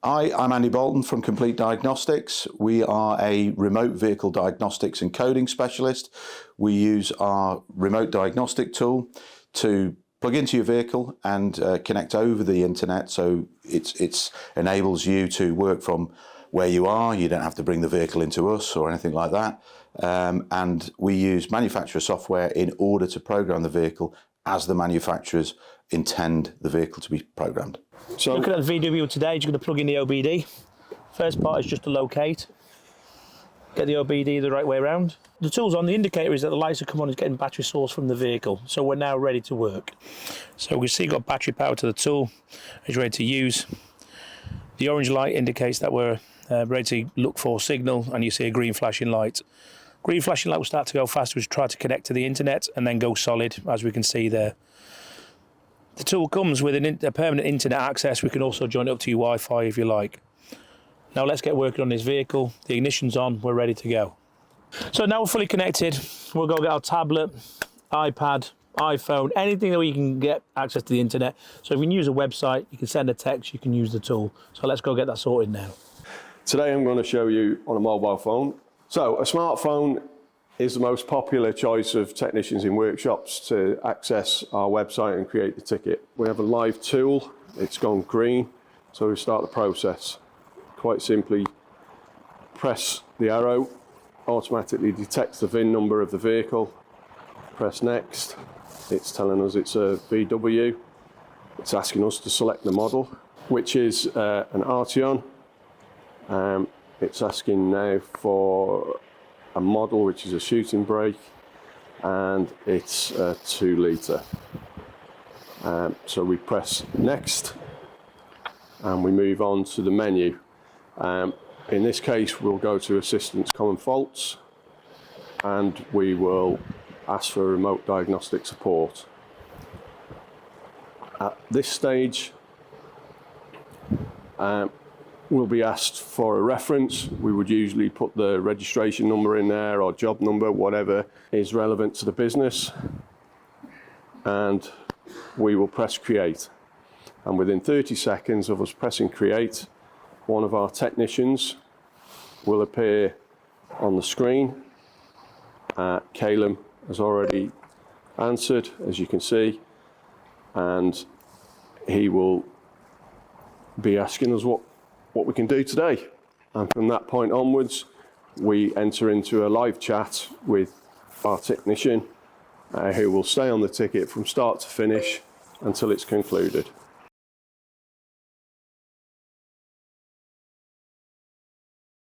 Hi, I'm Andy Bolton from Complete Diagnostics. We are a remote vehicle diagnostics and coding specialist. We use our remote diagnostic tool to plug into your vehicle and connect over the internet, so it enables you to work from where you are. You don't have to bring the vehicle into us or anything like that. And we use manufacturer software in order to program the vehicle as the manufacturers intend the vehicle to be programmed. So looking at the VW today, you're going to plug in the OBD. First part is just to locate, get the OBD the right way around. The tool's on, the indicator is that the lights are coming on, is getting battery source from the vehicle. So we're now ready to work. So we see got battery power to the tool, it's ready to use. The orange light indicates that we're ready to look for signal, and you see a green flashing light. Green flashing light will start to go faster as we try to connect to the internet and then go solid, as we can see there. The tool comes with a permanent internet access. We can also join it up to your Wi-Fi if you like. Now let's get working on this vehicle. The ignition's on, we're ready to go. So now we're fully connected. We'll go get our tablet, iPad, iPhone, anything that we can get access to the internet. So if you can use a website, you can send a text, you can use the tool. So let's go get that sorted now. Today I'm going to show you on a mobile phone. So a smartphone is the most popular choice of technicians in workshops to access our website and create the ticket. We have a live tool, it's gone green, so we start the process. Quite simply, press the arrow, automatically detects the VIN number of the vehicle, press next, it's telling us it's a VW, it's asking us to select the model, which is an Arteon. It's asking now for a model which is a shooting brake, and it's a 2 litre. So we press next and we move on to the menu. In this case we'll go to Assistance Common Faults and we will ask for remote diagnostic support. At this stage we'll be asked for a reference. We would usually put the registration number in there or job number, whatever is relevant to the business, and we will press create. And within 30 seconds of us pressing create, one of our technicians will appear on the screen. Calum has already answered, as you can see, and he will be asking us what we can do today. And from that point onwards, we enter into a live chat with our technician who will stay on the ticket from start to finish until it's concluded.